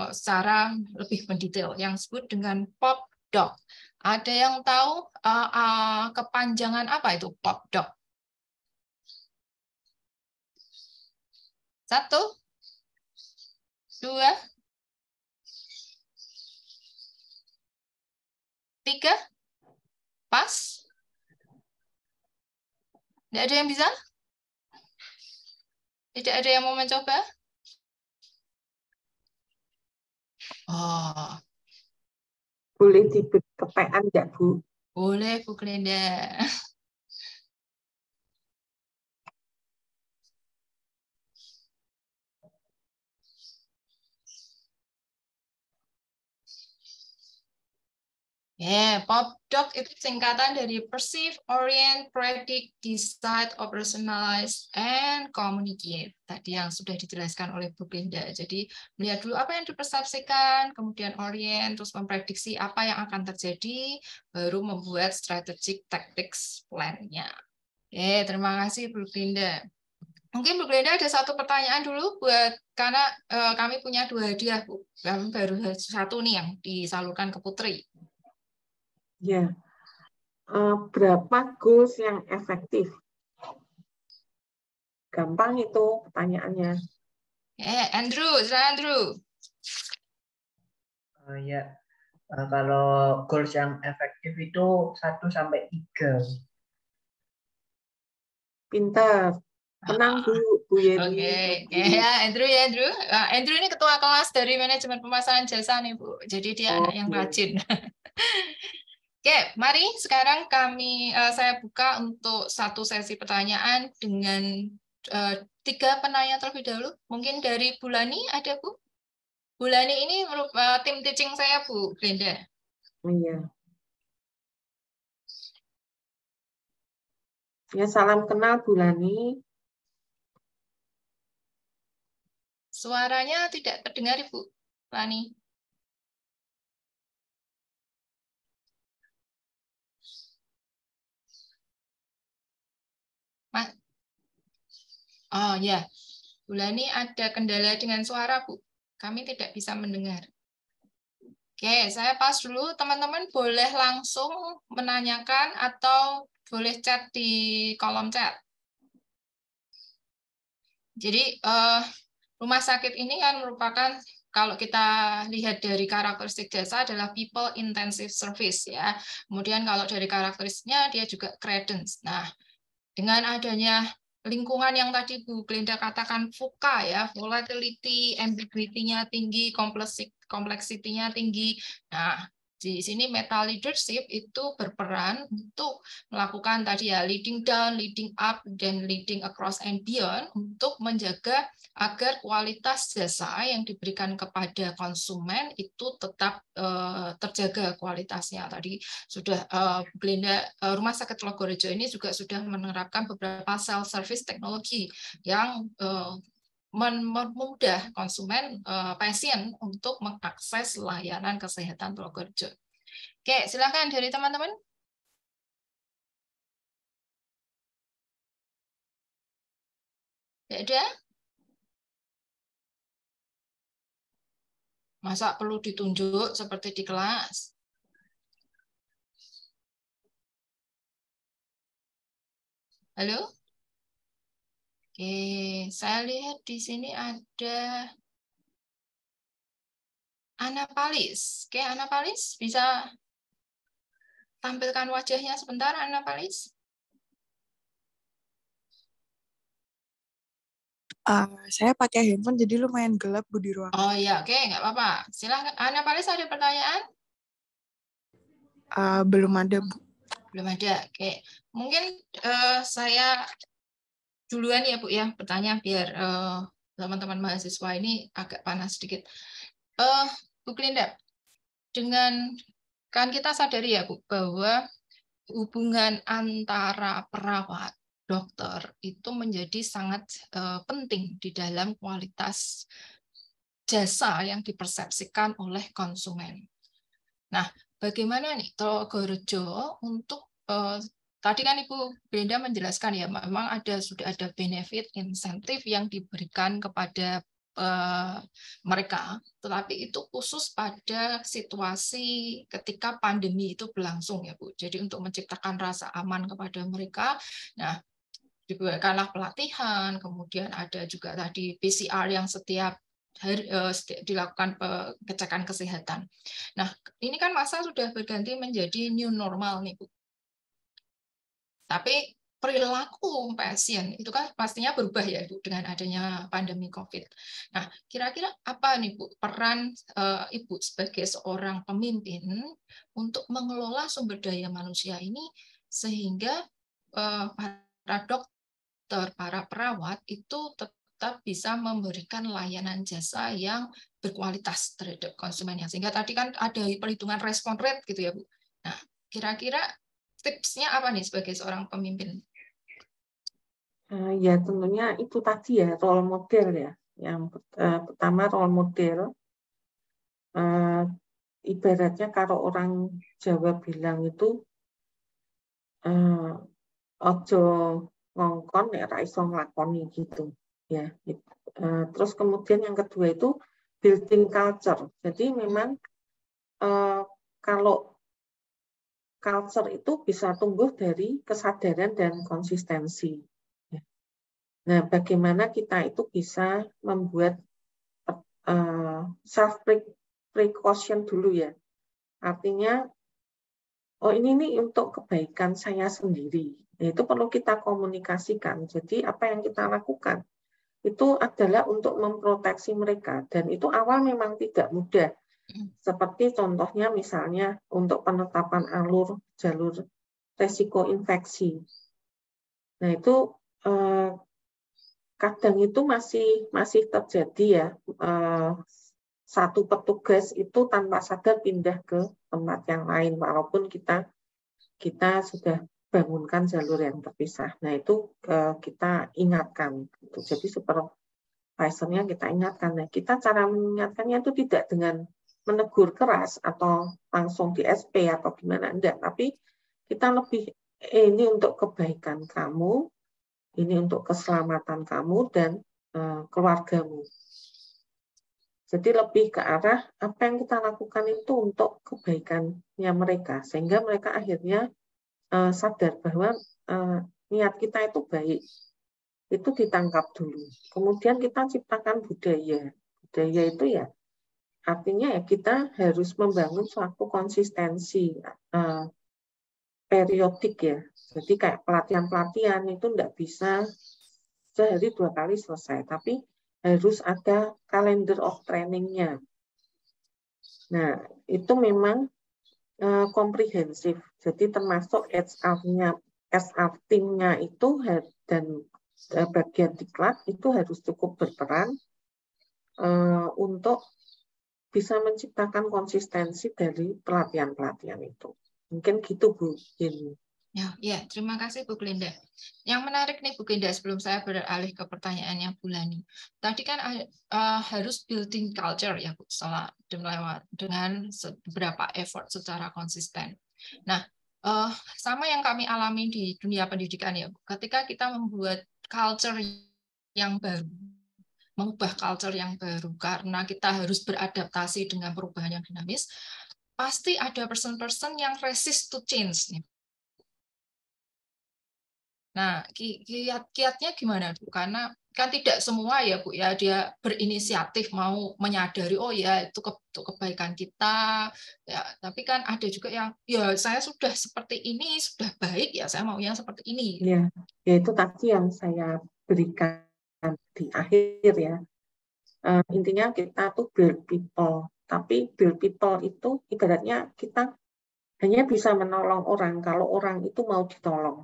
secara lebih mendetail yang disebut dengan POPDOC. Ada yang tahu kepanjangan apa itu POPDOC? 1, 2, 3, pas? Tidak ada yang bisa? Tidak ada yang mau mencoba? Oh, Boleh diberi kepean nggak Bu? boleh Bu Glinda. POPDOC itu singkatan dari Perceive, Orient, Predict, Decide, Operationalize, and Communicate. Tadi yang sudah dijelaskan oleh Bu Glinda. Jadi melihat dulu apa yang dipersepsikan, kemudian orient, terus memprediksi apa yang akan terjadi, baru membuat strategic tactics plan-nya. Terima kasih Bu Glinda. Mungkin Bu Glenda ada satu pertanyaan dulu karena kami punya 2 hadiah Bu. Kami baru 1 nih yang disalurkan ke Putri. Ya. Berapa goals yang efektif? Gampang itu pertanyaannya. Andrew, silakan Andrew. Ya, kalau goals yang efektif itu 1 sampai 3. Pintar. Menang Bu Yeni. Oke, ya Andrew Andrew ini ketua kelas dari manajemen pemasaran jasa nih Bu. Jadi dia anak yang rajin. Oke, mari sekarang saya buka untuk satu sesi pertanyaan dengan 3 penanya terlebih dahulu. Mungkin dari Bu Lani ada Bu? Bu Lani ini tim teaching saya Bu Glenda. Iya. Ya, salam kenal Bu Lani. Suaranya tidak terdengar Ibu Lani. Oh ya, Bu Lani ada kendala dengan suara Bu. Kami tidak bisa mendengar. Oke, saya pas dulu. Teman-teman boleh langsung menanyakan atau boleh chat di kolom chat. Jadi rumah sakit ini kan merupakan, kalau kita lihat dari karakteristik jasa adalah people intensive service ya. Kemudian kalau dari karakteristiknya dia juga credence. Nah, dengan adanya lingkungan yang tadi Bu Glenda katakan VUCA ya, volatility, ambiguity-nya tinggi, complexity-nya tinggi. Nah, di sini meta leadership itu berperan untuk melakukan tadi ya leading down, leading up, dan leading across and beyond untuk menjaga agar kualitas jasa yang diberikan kepada konsumen itu tetap terjaga kualitasnya. Tadi sudah Glenda, Rumah Sakit Logorejo ini juga sudah menerapkan beberapa self-service teknologi yang memudah konsumen, pasien untuk mengakses layanan kesehatan Logorejo. Oke, silakan dari teman-teman. Tidak ada? Masa perlu ditunjuk seperti di kelas? Halo? Oke, saya lihat di sini ada Ana Palis. Oke, Ana Palis bisa tampilkan wajahnya sebentar, Ana Palis. Saya pakai handphone jadi lumayan gelap Bu di ruangan. Oh iya, oke, nggak apa-apa. Silahkan, Ana Palis ada pertanyaan? Belum ada Bu. Belum ada. Oke, mungkin saya duluan ya Bu ya bertanya biar teman-teman mahasiswa ini agak panas sedikit. Bu Glenda, dengan kan kita sadari ya Bu bahwa hubungan antara perawat dokter itu menjadi sangat penting di dalam kualitas jasa yang dipersepsikan oleh konsumen. Nah, bagaimana nih Logorejo untuk tadi kan Ibu Glenda menjelaskan ya, memang sudah ada benefit insentif yang diberikan kepada mereka, tetapi itu khusus pada situasi ketika pandemi itu berlangsung ya Bu. Jadi untuk menciptakan rasa aman kepada mereka, nah diberikanlah pelatihan, kemudian ada juga tadi PCR yang setiap hari dilakukan pengecekan kesehatan. Nah, ini kan masa sudah berganti menjadi new normal nih Bu. Tapi perilaku pasien itu kan pastinya berubah ya Bu dengan adanya pandemi COVID. Nah, kira-kira apa nih Bu peran Ibu sebagai seorang pemimpin untuk mengelola sumber daya manusia ini sehingga para dokter, para perawat itu tetap bisa memberikan layanan jasa yang berkualitas terhadap konsumennya. Sehingga tadi kan ada perhitungan respon rate gitu ya Bu. Nah, kira-kira tipsnya apa nih sebagai seorang pemimpin? Ya tentunya itu tadi ya role model ya. Yang pertama role model. Ibaratnya kalau orang Jawa bilang itu ojo ngongkon ya ra iso nglakoni gitu ya. Terus kemudian yang kedua itu building culture. Jadi memang kalau culture itu bisa tumbuh dari kesadaran dan konsistensi. Nah, bagaimana kita itu bisa membuat self precaution dulu ya. Artinya, oh ini nih untuk kebaikan saya sendiri. Nah, itu perlu kita komunikasikan. Jadi apa yang kita lakukan itu adalah untuk memproteksi mereka, dan itu awal memang tidak mudah. Seperti contohnya misalnya untuk penetapan jalur resiko infeksi. Nah, itu kadang itu masih terjadi ya, satu petugas itu tanpa sadar pindah ke tempat yang lain walaupun kita sudah bangunkan jalur yang terpisah. Nah, itu kita ingatkan. Jadi supervisornya kita ingatkan. Nah, kita cara mengingatkannya itu tidak dengan menegur keras atau langsung di SP atau gimana, enggak. Tapi kita lebih, ini untuk kebaikan kamu, ini untuk keselamatan kamu dan keluargamu. Jadi lebih ke arah apa yang kita lakukan itu untuk kebaikannya mereka, sehingga mereka akhirnya sadar bahwa niat kita itu baik, itu ditangkap dulu. Kemudian kita ciptakan budaya. Budaya itu ya artinya ya kita harus membangun suatu konsistensi periodik ya. Jadi kayak pelatihan-pelatihan itu enggak bisa sehari 2 kali selesai, tapi harus ada calendar of training-nya. Nah, itu memang komprehensif. Jadi termasuk HR-nya, SR tim-nya itu dan bagian diklat itu harus cukup berperan untuk bisa menciptakan konsistensi dari pelatihan-pelatihan itu. Mungkin gitu Bu Jenny. Ya, terima kasih Bu Glinda. Yang menarik nih Bu Glinda, sebelum saya beralih ke pertanyaannya Bu Lani. Tadi kan harus building culture ya Bu, dengan beberapa effort secara konsisten. Nah, sama yang kami alami di dunia pendidikan ya Bu. Ketika kita membuat culture yang baru, mengubah culture yang baru karena kita harus beradaptasi dengan perubahan yang dinamis, pasti ada person-person yang resist to change nih. Nah, kiat-kiatnya gimana Bu? Karena kan tidak semua ya Bu ya dia berinisiatif mau menyadari oh ya itu kebaikan kita ya, tapi kan ada juga yang ya saya sudah seperti ini sudah baik ya saya mau yang seperti ini. Ya, itu tadi yang saya berikan di akhir ya. Intinya kita tuh build people, tapi build people itu ibaratnya kita hanya bisa menolong orang kalau orang itu mau ditolong.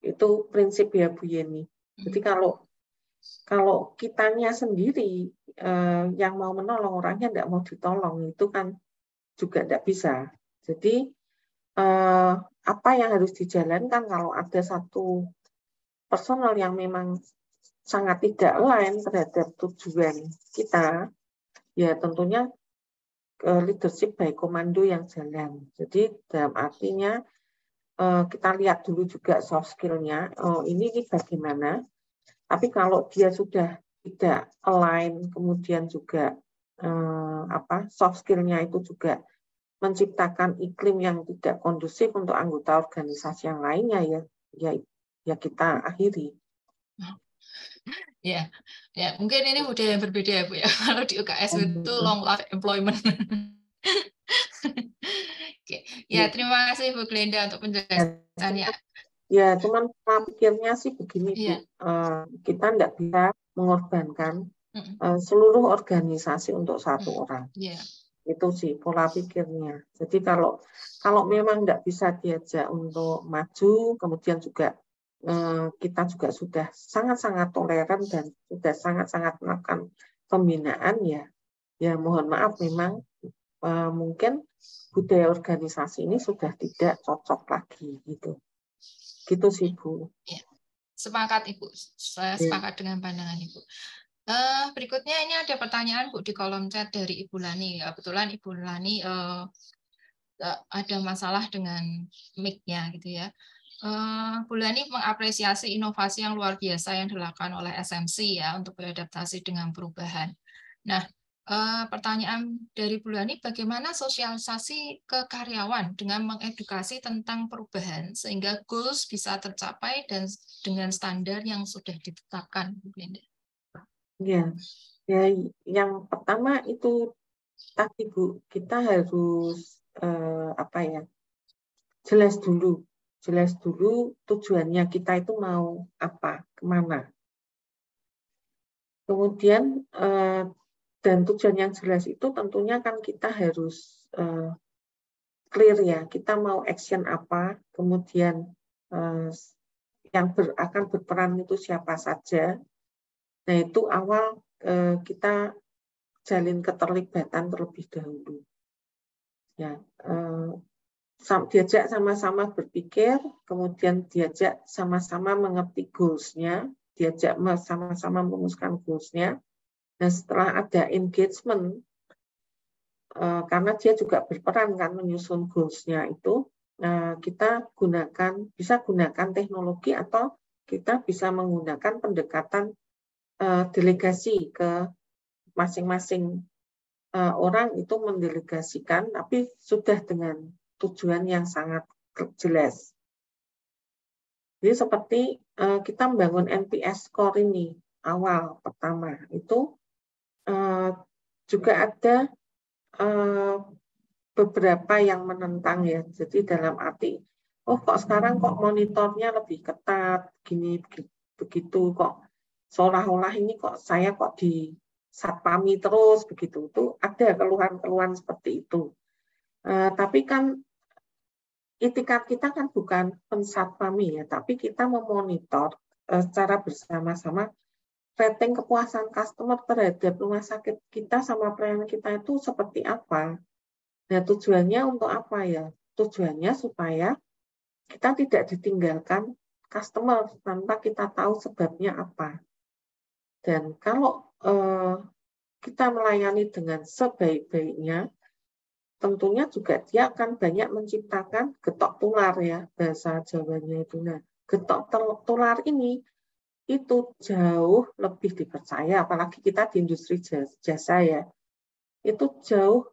Itu prinsip ya Bu Yeni. Jadi kalau kitanya sendiri yang mau menolong orangnya tidak mau ditolong, itu kan juga tidak bisa. Jadi apa yang harus dijalankan kalau ada satu personal yang memang sangat tidak align terhadap tujuan kita, ya tentunya leadership by komando yang jalan. Jadi dalam artinya kita lihat dulu juga soft skill-nya, ini bagaimana. Tapi kalau dia sudah tidak align, kemudian juga soft skill-nya itu juga menciptakan iklim yang tidak kondusif untuk anggota organisasi yang lainnya, ya kita akhiri. Ya, mungkin ini budaya yang berbeda ya Bu ya. Kalau di UKS itu long life employment. Oke. Ya, terima kasih Bu Glinda untuk penjelasannya. Ya, cuman pikirnya sih begini Bu, kita tidak bisa mengorbankan seluruh organisasi untuk satu orang. Itu sih pola pikirnya. Jadi kalau memang tidak bisa diajak untuk maju, kemudian juga kita juga sudah sangat-sangat toleran dan sudah sangat-sangat melakukan pembinaan ya mohon maaf memang mungkin budaya organisasi ini sudah tidak cocok lagi gitu sih Bu. Ya, sepakat Ibu, saya sepakat dengan pandangan Ibu. Berikutnya ini ada pertanyaan Bu di kolom chat dari Ibu Lani. Kebetulan Ibu Lani ada masalah dengan mic-nya gitu ya. Bu Lani mengapresiasi inovasi yang luar biasa yang dilakukan oleh SMC ya untuk beradaptasi dengan perubahan. Nah, pertanyaan dari Bu Lani, bagaimana sosialisasi ke karyawan dengan mengedukasi tentang perubahan sehingga goals bisa tercapai dan dengan standar yang sudah ditetapkan, Bu Linda? Ya, yang pertama itu tadi Bu, kita harus jelas dulu. jelas dulu tujuannya kita itu mau apa, kemana. Kemudian dan tujuan yang jelas itu tentunya kan kita harus clear ya, kita mau action apa, kemudian yang akan berperan itu siapa saja. Nah itu awal kita jalin keterlibatan terlebih dahulu. Ya, diajak sama-sama berpikir, kemudian diajak sama-sama mengerti goals-nya, diajak sama-sama merumuskan goals-nya. Nah, setelah ada engagement, karena dia juga berperan kan menyusun goals-nya itu, kita bisa gunakan teknologi atau kita bisa menggunakan pendekatan delegasi ke masing-masing orang itu mendelegasikan, tapi sudah dengan tujuan yang sangat jelas. Jadi seperti kita membangun NPS score ini awal pertama itu juga ada beberapa yang menentang ya. Jadi dalam arti, oh kok sekarang kok monitornya lebih ketat, gini begitu kok seolah-olah ini kok saya kok di satpami terus begitu. Itu ada keluhan-keluhan seperti itu. Tapi kan itikat kita kan bukan pensatpami ya, tapi kita memonitor secara bersama-sama rating kepuasan customer terhadap rumah sakit kita sama pelayanan kita itu seperti apa. Nah, tujuannya untuk apa ya? Tujuannya supaya kita tidak ditinggalkan customer tanpa kita tahu sebabnya apa. Dan kalau kita melayani dengan sebaik-baiknya, tentunya juga dia akan banyak menciptakan getok tular ya, bahasa Jawanya itu. Nah, getok tular ini itu jauh lebih dipercaya, apalagi kita di industri jasa ya. Itu jauh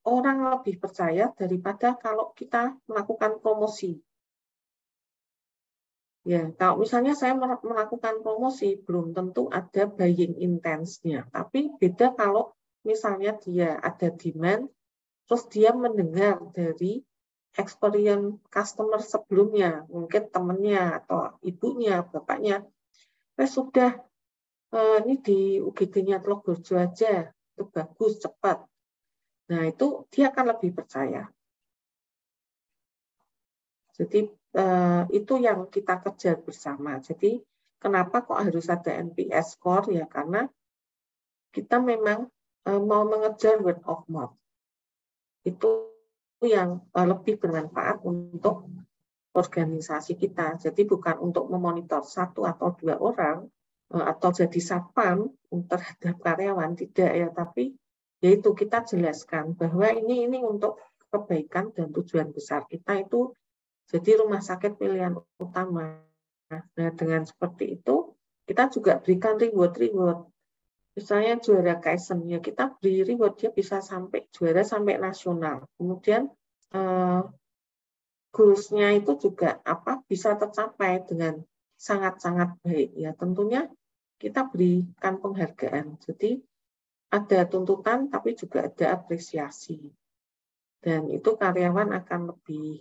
orang lebih percaya daripada kalau kita melakukan promosi. Ya, kalau misalnya saya melakukan promosi, belum tentu ada buying intense-nya. Tapi beda kalau misalnya dia ada demand, terus dia mendengar dari experience customer sebelumnya, mungkin temannya atau ibunya, bapaknya, sudah ini di UGD-nya Teluk Burjo aja, itu bagus, cepat. Nah, itu dia akan lebih percaya. Jadi itu yang kita kejar bersama. Jadi kenapa kok harus ada NPS score ya? Karena kita memang mau mengejar word of mouth. Itu yang lebih bermanfaat untuk organisasi kita. Jadi bukan untuk memonitor 1 atau 2 orang atau jadi satpam terhadap karyawan, tidak ya, tapi yaitu kita jelaskan bahwa ini untuk kebaikan dan tujuan besar kita itu jadi rumah sakit pilihan utama. Nah, dengan seperti itu kita juga berikan reward. Misalnya juara Kaizen, ya kita beri reward, dia bisa sampai juara sampai nasional. Kemudian goals-nya itu juga bisa tercapai dengan sangat-sangat baik. Ya tentunya kita berikan penghargaan. Jadi ada tuntutan tapi juga ada apresiasi. Dan itu karyawan akan lebih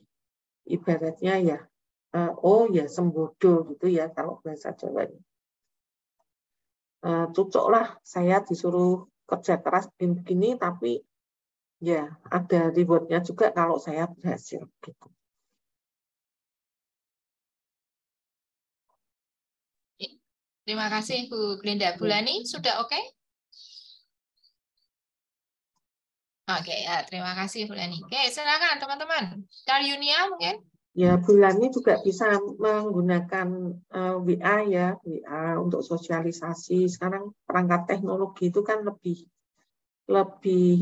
ibaratnya ya, oh ya sembodo gitu ya kalau bahasa Jawanya. Cocoklah saya disuruh kerja keras begini, tapi ya ada reward-nya juga kalau saya berhasil gitu. Terima kasih Bu Glenda. Bu Lani, sudah oke? Oke, ya, terima kasih Bu Lani. Oke, silakan teman-teman. Karyunia mungkin? Ya, Bu Lani juga bisa menggunakan WA ya, WA untuk sosialisasi. Sekarang perangkat teknologi itu kan lebih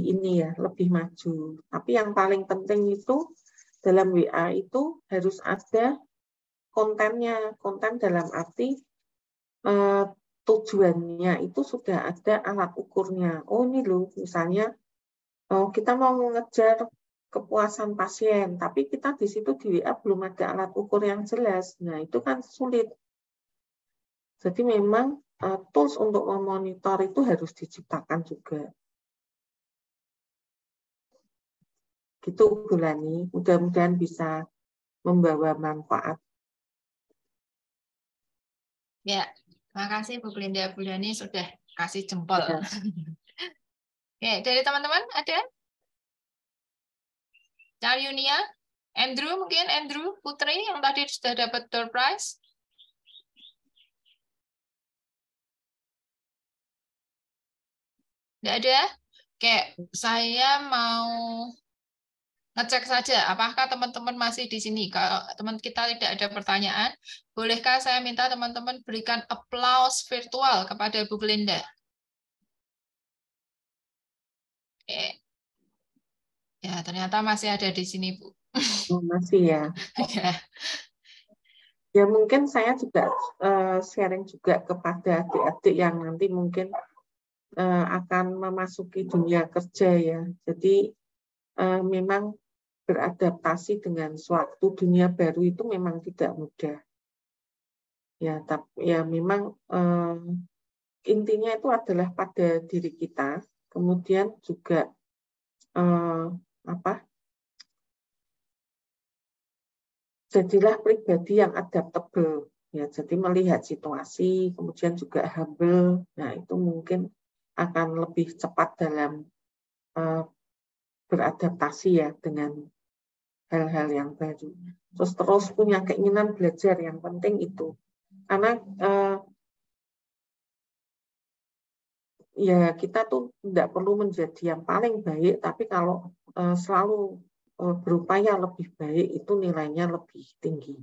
ini ya, lebih maju. Tapi yang paling penting itu dalam WA itu harus ada kontennya. Konten dalam arti tujuannya itu sudah ada alat ukurnya. Oh ini loh, misalnya kita mau mengejar kepuasan pasien, tapi kita di situ di WA belum ada alat ukur yang jelas. Nah itu kan sulit. Jadi memang tools untuk memonitor itu harus diciptakan juga. Gitu Bu Lani, mudah-mudahan bisa membawa manfaat. Ya, terima kasih Bu Glinda. Bu Dani sudah kasih jempol. Ya. Oke, dari teman-teman ada? Cak Yunia? Andrew mungkin? Andrew Putri yang tadi sudah dapat door prize? Tidak ada? Oke, saya mau ngecek saja apakah teman-teman masih di sini. Kalau teman kita tidak ada pertanyaan, bolehkah saya minta teman-teman berikan applause virtual kepada Bu Glinda? Oke. Ya, ternyata masih ada di sini, Bu. Oh, masih ya. Ya. Ya mungkin saya juga sharing juga kepada adik-adik yang nanti mungkin akan memasuki dunia kerja ya. Jadi memang beradaptasi dengan suatu dunia baru itu memang tidak mudah. Ya, tapi ya memang intinya itu adalah pada diri kita. Kemudian juga jadilah pribadi yang adaptable. Ya, jadi melihat situasi, kemudian juga humble. Nah, itu mungkin akan lebih cepat dalam beradaptasi ya dengan hal-hal yang baru. Terus punya keinginan belajar, yang penting itu. Karena ya kita tuh tidak perlu menjadi yang paling baik, tapi kalau selalu berupaya lebih baik, itu nilainya lebih tinggi.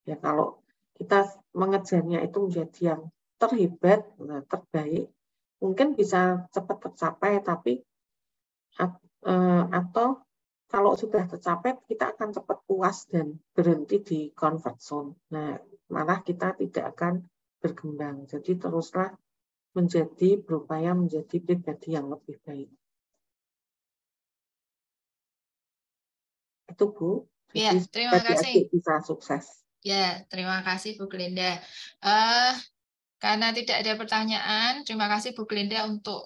Ya, kalau kita mengejarnya itu menjadi yang terhebat, terbaik, mungkin bisa cepat tercapai, tapi atau kalau sudah tercapai, kita akan cepat puas dan berhenti di comfort zone. Nah, malah kita tidak akan berkembang. Jadi teruslah berupaya menjadi pribadi yang lebih baik. Itu Bu. Jadi Ya, terima kasih. Bisa sukses. Ya, terima kasih Bu Glinda. Karena tidak ada pertanyaan, terima kasih Bu Glinda untuk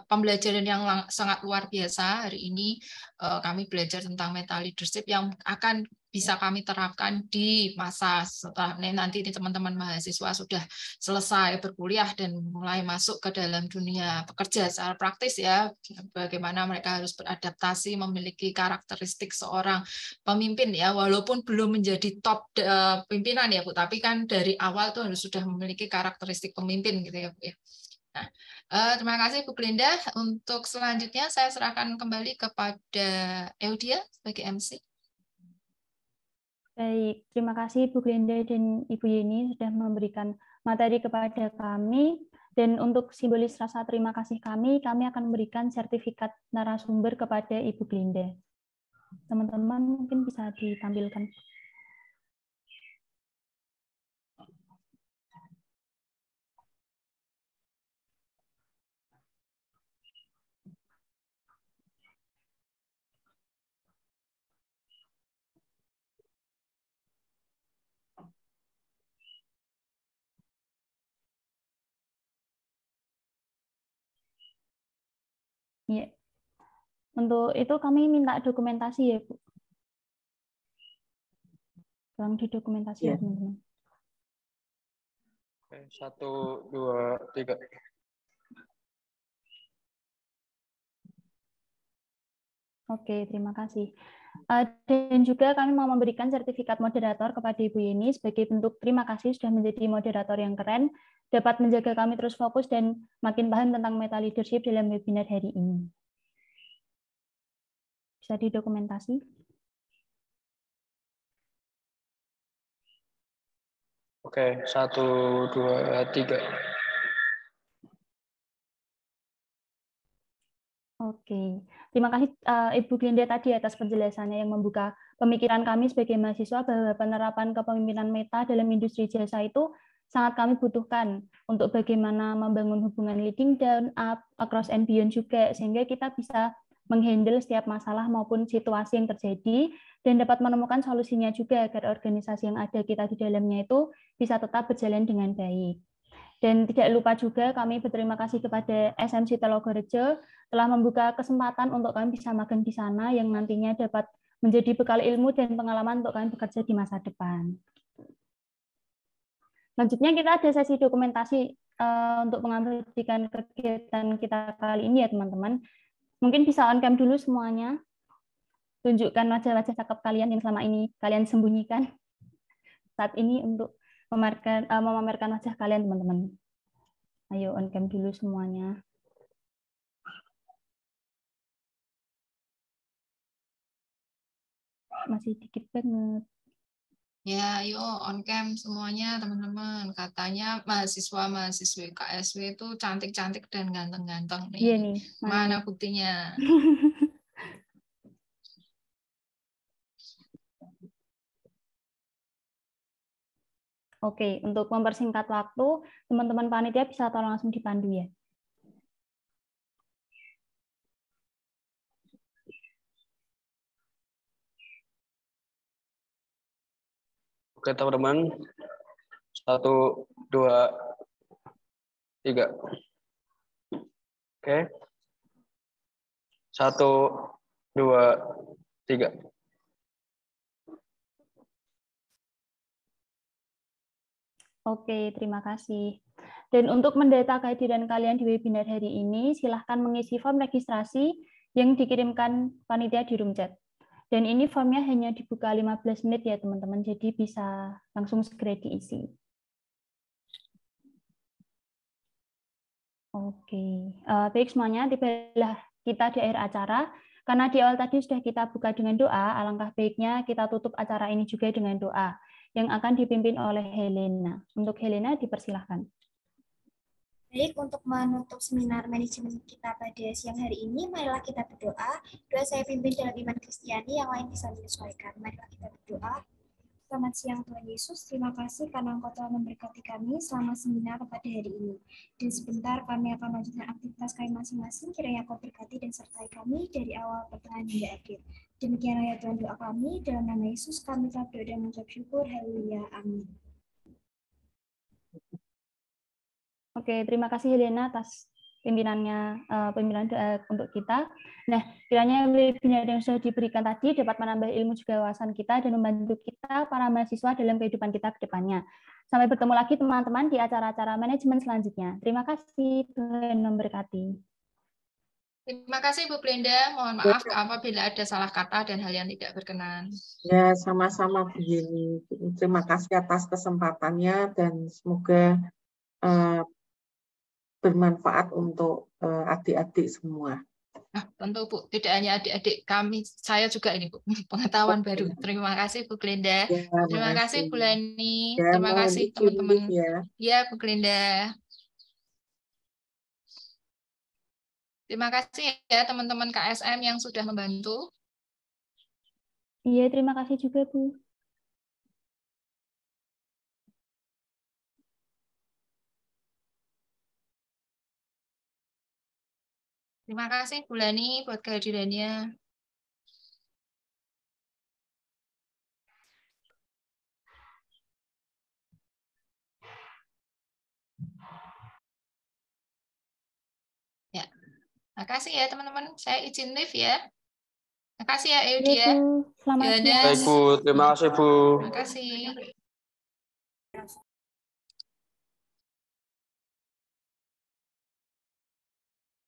pembelajaran yang sangat luar biasa. Hari ini kami belajar tentang meta leadership yang akan bisa kami terapkan di masa setelah nanti teman-teman mahasiswa sudah selesai berkuliah dan mulai masuk ke dalam dunia pekerja secara praktis ya, bagaimana mereka harus beradaptasi, memiliki karakteristik seorang pemimpin ya, walaupun belum menjadi top pimpinan ya Bu, tapi kan dari awal tuh harus sudah memiliki karakteristik pemimpin gitu ya Bu ya. Nah, terima kasih Bu Glinda. Untuk selanjutnya saya serahkan kembali kepada Eudia sebagai MC. Baik, terima kasih Bu Glinda dan Ibu Yeni sudah memberikan materi kepada kami. Dan untuk simbolis rasa terima kasih kami akan memberikan sertifikat narasumber kepada Ibu Glinda. Teman-teman mungkin bisa ditampilkan. Ya. Untuk itu kami minta dokumentasi ya, Bu. Tolong didokumentasi ya, teman-teman. 1, 2, 3. Oke, terima kasih. Dan juga kami mau memberikan sertifikat moderator kepada Ibu Yeni sebagai bentuk terima kasih sudah menjadi moderator yang keren, dapat menjaga kami terus fokus dan makin paham tentang meta leadership dalam webinar hari ini. Bisa didokumentasi? Oke, 1, 2, 3. Oke, terima kasih Ibu Glinda tadi atas penjelasannya yang membuka pemikiran kami sebagai mahasiswa bahwa penerapan kepemimpinan meta dalam industri jasa itu sangat kami butuhkan untuk bagaimana membangun hubungan leading down, up, across and beyond juga, sehingga kita bisa menghandle setiap masalah maupun situasi yang terjadi dan dapat menemukan solusinya juga agar organisasi yang ada kita di dalamnya itu bisa tetap berjalan dengan baik. Dan tidak lupa juga kami berterima kasih kepada SMC Telogorejo telah membuka kesempatan untuk kami bisa magang di sana yang nantinya dapat menjadi bekal ilmu dan pengalaman untuk kalian bekerja di masa depan. Selanjutnya kita ada sesi dokumentasi untuk mengambilkan kegiatan kita kali ini ya teman-teman. Mungkin bisa on cam dulu semuanya. Tunjukkan wajah-wajah cakep kalian yang selama ini kalian sembunyikan saat ini untuk memamerkan wajah kalian teman-teman. Ayo on cam dulu semuanya. Masih dikit banget. Ya, ayo on cam semuanya teman-teman. Katanya mahasiswa-mahasiswi KSW itu cantik-cantik dan ganteng-ganteng nih. Iya nih. Mana buktinya? Oke, untuk mempersingkat waktu, teman-teman panitia bisa tolong langsung dipandu ya. Oke teman-teman, 1, 2, 3. Oke, 1, 2, 3. Oke, terima kasih. Dan untuk mendata kehadiran kalian di webinar hari ini, silahkan mengisi form registrasi yang dikirimkan panitia di room chat. Dan ini formnya hanya dibuka 15 menit ya teman-teman, jadi bisa langsung segera diisi. Oke, baik semuanya, tibalah kita di akhir acara. Karena di awal tadi sudah kita buka dengan doa, alangkah baiknya kita tutup acara ini juga dengan doa yang akan dipimpin oleh Helena. Untuk Helena, dipersilahkan. Baik, untuk menutup seminar manajemen kita pada siang hari ini, marilah kita berdoa. Doa saya pimpin dalam iman Kristiani, yang lain bisa menyesuaikan. Marilah kita berdoa. Selamat siang Tuhan Yesus, terima kasih karena Engkau telah memberkati kami selama seminar pada hari ini. Dan sebentar kami akan melanjutkan aktivitas kami masing-masing, kiranya Engkau berkati dan sertai kami dari awal pertengahan hingga akhir. Demikianlah ya Tuhan doa kami, dalam nama Yesus kami telah berdoa dan mengucap syukur, haleluya, amin. Oke, terima kasih Helena atas pimpinan doa untuk kita. Nah, kiranya webinar yang sudah diberikan tadi dapat menambah ilmu juga wawasan kita dan membantu kita para mahasiswa dalam kehidupan kita ke depannya. Sampai bertemu lagi teman-teman di acara-acara manajemen selanjutnya. Terima kasih, Tuhan memberkati. Terima kasih Bu Brenda. Mohon maaf apabila ada salah kata dan hal yang tidak berkenan. Ya, sama-sama Bu Yeni. Terima kasih atas kesempatannya dan semoga bermanfaat untuk adik-adik semua. Nah, tentu Bu, tidak hanya adik-adik kami, saya juga ini Bu, pengetahuan baru. Terima kasih Bu Glenda. Ya, Terima kasih Bu Leni. Ya, Terima kasih teman-teman. Ya Bu Glenda. Terima kasih ya teman-teman KSM yang sudah membantu. Iya, terima kasih juga Bu. Terima kasih Bu Lani buat kehadirannya. Ya, makasih ya teman-teman. Saya izin live ya. Makasih ya Eudia. Selamat siang. Baik Bu, terima kasih Bu. Terima kasih.